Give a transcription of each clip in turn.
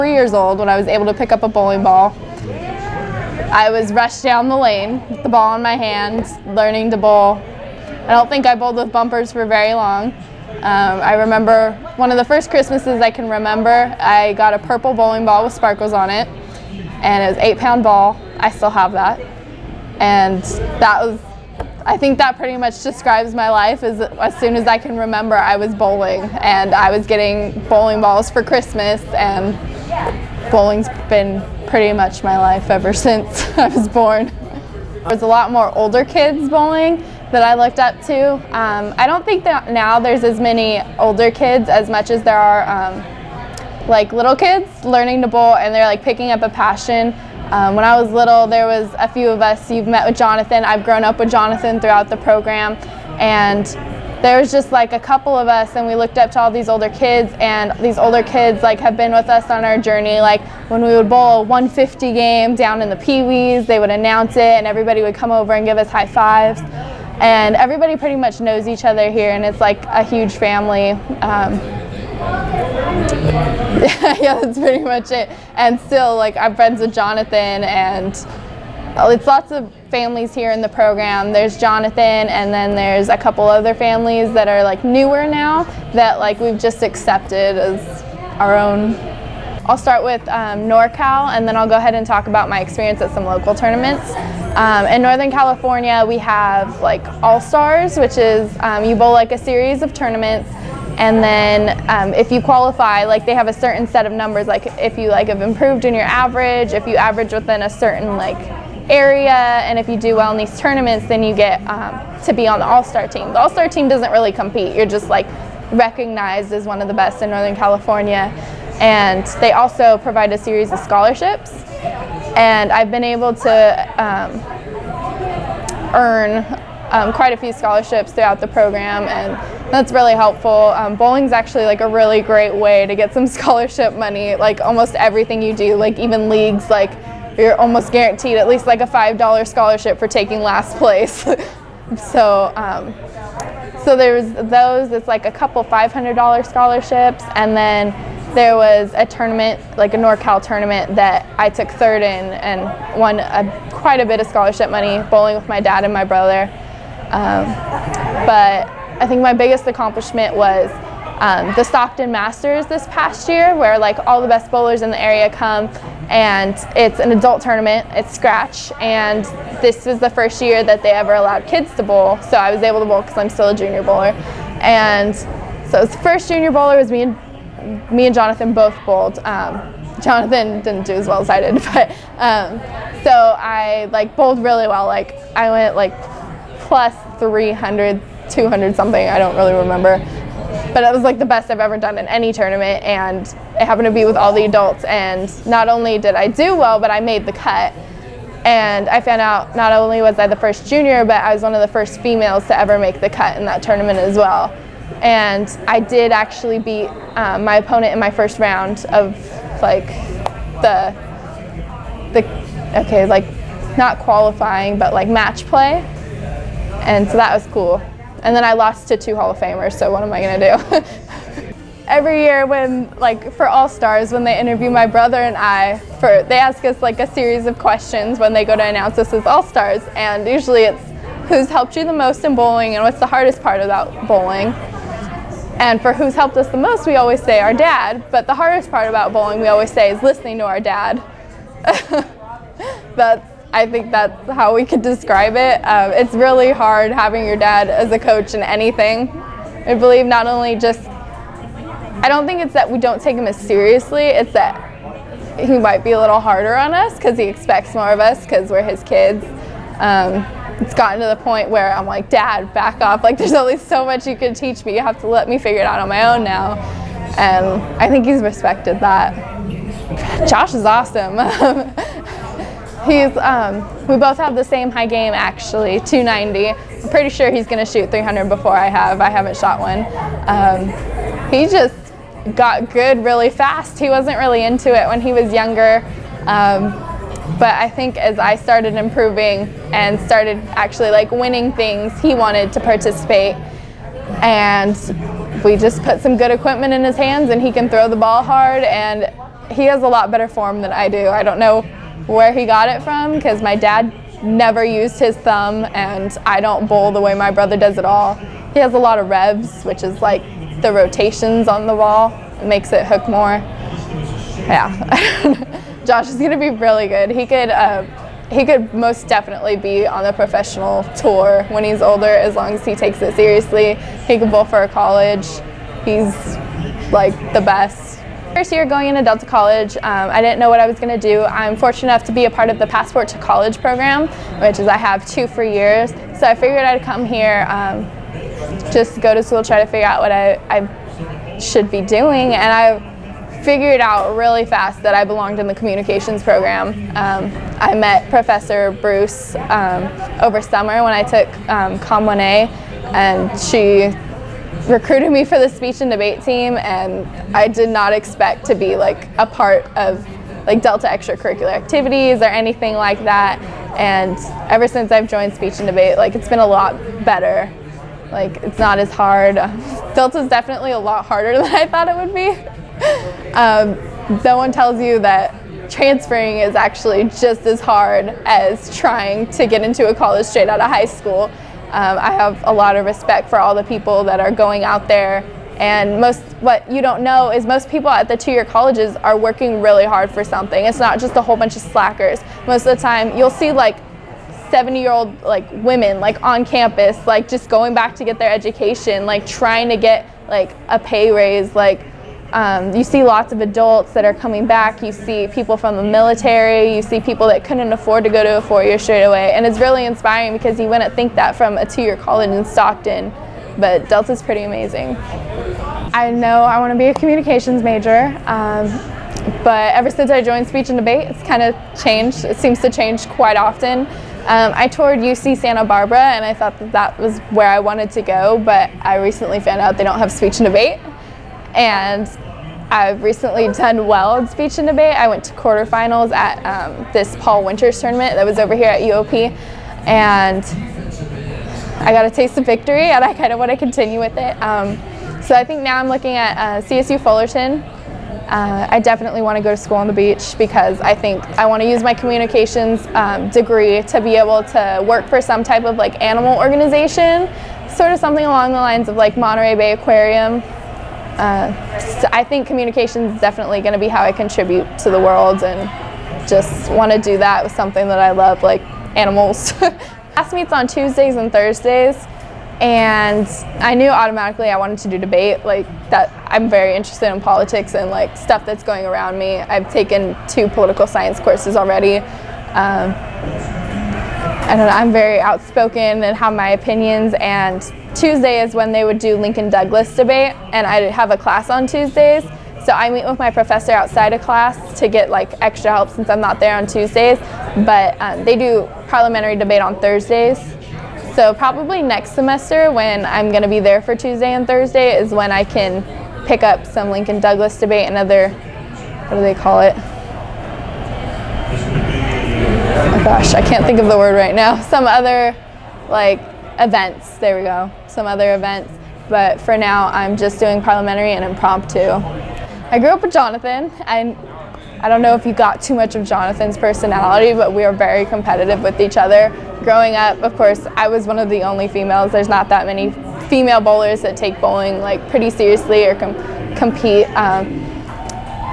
3 years old when I was able to pick up a bowling ball. I was rushed down the lane with the ball in my hand, learning to bowl. I don't think I bowled with bumpers for very long. I remember one of the first Christmases I can remember, I got a purple bowling ball with sparkles on it, and it was an 8-pound ball. I still have that. And I think that pretty much describes my life. As soon as I can remember, I was bowling, and I was getting bowling balls for Christmas, and bowling's been pretty much my life ever since I was born. There's a lot more older kids bowling that I looked up to. I don't think that now there's as many older kids as much as there are like little kids learning to bowl, and they're like picking up a passion. When I was little, there was a few of us. You've met with Jonathan. I've grown up with Jonathan throughout the program, and there was just like a couple of us, and we looked up to all these older kids, and these older kids like have been with us on our journey. Like when we would bowl a 150 game down in the Pee-wees, they would announce it, and everybody would come over and give us high fives. And everybody pretty much knows each other here, and it's like a huge family. Yeah, that's pretty much it. And still, like, I'm friends with Jonathan, and it's lots of families here in the program. There's Jonathan, and then there's a couple other families that are like newer now that like we've just accepted as our own. I'll start with NorCal, and then I'll go ahead and talk about my experience at some local tournaments. In Northern California, we have like All-Stars, which is you bowl like a series of tournaments, and then if you qualify, like they have a certain set of numbers, like if you like have improved in your average, if you average within a certain like area, and if you do well in these tournaments, then you get to be on the All-Star team. The All-Star team doesn't really compete. You're just like recognized as one of the best in Northern California. And they also provide a series of scholarships, and I've been able to earn quite a few scholarships throughout the program, and that's really helpful. Bowling's actually like a really great way to get some scholarship money. Like almost everything you do, like even leagues, like you're almost guaranteed at least like a $5 scholarship for taking last place. So there's those. It's like a couple $500 scholarships, and then there was a tournament, like a NorCal tournament, that I took third in and won quite a bit of scholarship money bowling with my dad and my brother. But I think my biggest accomplishment was the Stockton Masters this past year, where like all the best bowlers in the area come, and it's an adult tournament, it's scratch, and this was the first year that they ever allowed kids to bowl, so I was able to bowl because I'm still a junior bowler. And so the first junior bowler was me and Jonathan both bowled. Jonathan didn't do as well as I did, but so I like bowled really well. Like I went like plus 300, 200 something, I don't really remember. But it was like the best I've ever done in any tournament, and it happened to be with all the adults. And not only did I do well, but I made the cut. And I found out not only was I the first junior, but I was one of the first females to ever make the cut in that tournament as well. And I did actually beat my opponent in my first round of like okay, like not qualifying, but like match play. And so that was cool. And then I lost to 2 Hall of Famers, so what am I gonna do? Every year when, like for All-Stars, when they interview my brother and I, they ask us like a series of questions when they go to announce us as All-Stars, and usually it's who's helped you the most in bowling and what's the hardest part about bowling. And for who's helped us the most, we always say our dad, but the hardest part about bowling, we always say, is listening to our dad. I think that's how we could describe it. It's really hard having your dad as a coach in anything. I believe not only just, I don't think it's that we don't take him as seriously, it's that he might be a little harder on us because he expects more of us because we're his kids. It's gotten to the point where I'm like, Dad, back off. Like there's only so much you can teach me. You have to let me figure it out on my own now. And I think he's respected that. Josh is awesome. We both have the same high game actually, 290. I'm pretty sure he's gonna shoot 300 before I haven't shot one. He just got good really fast. He wasn't really into it when he was younger. But I think as I started improving and started actually like winning things, he wanted to participate. And we just put some good equipment in his hands, and he can throw the ball hard, and he has a lot better form than I do. I don't know where he got it from, because my dad never used his thumb, and I don't bowl the way my brother does at all. He has a lot of revs, which is like the rotations on the ball. It makes it hook more. Yeah. Josh is going to be really good. He could most definitely be on the professional tour when he's older, as long as he takes it seriously. He could bowl for a college. He's like the best. First year going into Delta College, I didn't know what I was going to do. I'm fortunate enough to be a part of the Passport to College program, which is I have 2 free years. So I figured I'd come here, just go to school, try to figure out what I should be doing, and I figured out really fast that I belonged in the communications program. I met Professor Bruce over summer when I took Com 1A, and she recruited me for the speech and debate team, and I did not expect to be like a part of like Delta extracurricular activities or anything like that. And ever since I've joined speech and debate, like it's been a lot better. Like it's not as hard. Delta's definitely a lot harder than I thought it would be. No one tells you that transferring is actually just as hard as trying to get into a college straight out of high school. I have a lot of respect for all the people that are going out there, and what you don't know is most people at the 2-year colleges are working really hard for something. It's not just a whole bunch of slackers. Most of the time you'll see like 70-year-old like women like on campus, like just going back to get their education, like trying to get like a pay raise. Like you see lots of adults that are coming back. You see people from the military. You see people that couldn't afford to go to a 4-year straight away. And it's really inspiring, because you wouldn't think that from a 2-year college in Stockton. But Delta's pretty amazing. I know I want to be a communications major, but ever since I joined speech and debate, it's kind of changed. It seems to change quite often. I toured UC Santa Barbara, and I thought that was where I wanted to go, but I recently found out they don't have speech and debate. And I've recently done well in speech and debate. I went to quarterfinals at this Paul Winters tournament that was over here at UOP, and I got a taste of victory, and I kind of want to continue with it. So I think now I'm looking at CSU Fullerton. I definitely want to go to school on the beach, because I think I want to use my communications degree to be able to work for some type of like animal organization, sort of something along the lines of like Monterey Bay Aquarium. So I think communications is definitely going to be how I contribute to the world, and just want to do that with something that I love, like animals. Class meets on Tuesdays and Thursdays, and I knew automatically I wanted to do debate. Like that, I'm very interested in politics and like stuff that's going around me. I've taken 2 political science courses already. I don't know, I'm very outspoken and have my opinions, and Tuesday is when they would do Lincoln Douglas debate, and I have a class on Tuesdays. So I meet with my professor outside of class to get like extra help since I'm not there on Tuesdays, but they do parliamentary debate on Thursdays. So probably next semester, when I'm going to be there for Tuesday and Thursday, is when I can pick up some Lincoln Douglas debate and other, what do they call it? Oh my gosh, I can't think of the word right now. Some other like events, there we go, some other events. But for now, I'm just doing parliamentary and impromptu. I grew up with Jonathan, and I don't know if you got too much of Jonathan's personality, but we are very competitive with each other. Growing up, of course, I was one of the only females. There's not that many female bowlers that take bowling like pretty seriously or compete.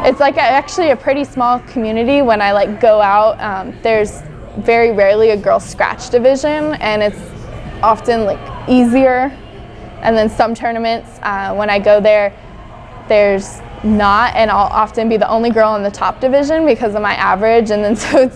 It's like actually a pretty small community. When I like go out, there's very rarely a girl scratch division, and it's often like easier. And then some tournaments, when I go there, there's not, and I'll often be the only girl in the top division because of my average, and then so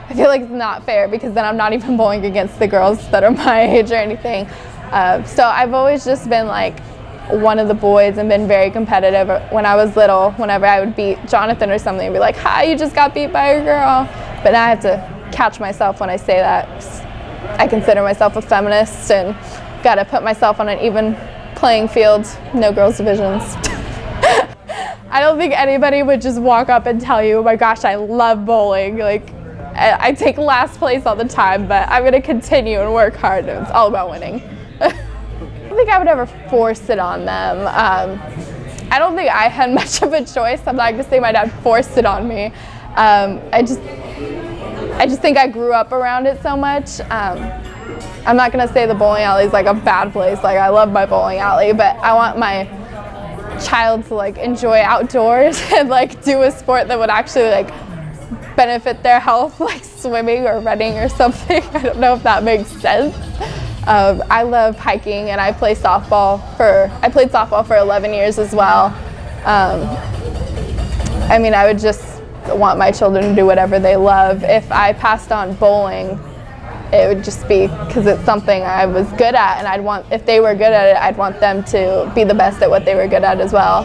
I feel like it's not fair, because then I'm not even bowling against the girls that are my age or anything. So I've always just been like one of the boys and been very competitive. When I was little, whenever I would beat Jonathan or something, I'd be like, hi, you just got beat by a girl. But now I have to catch myself when I say that. I consider myself a feminist and got to put myself on an even playing field, no girls divisions. I don't think anybody would just walk up and tell you, oh my gosh, I love bowling. Like, I take last place all the time, but I'm going to continue and work hard. It's all about winning. I don't think I would ever force it on them. I don't think I had much of a choice. I'm not gonna say my dad forced it on me. I just think I grew up around it so much. I'm not gonna say the bowling alley is like a bad place. Like, I love my bowling alley, but I want my child to like enjoy outdoors and like do a sport that would actually like benefit their health, like swimming or running or something. I don't know if that makes sense. I love hiking, and I played softball for 11 years as well. I mean, I would just want my children to do whatever they love. If I passed on bowling, it would just be because it's something I was good at, and if they were good at it, I'd want them to be the best at what they were good at as well.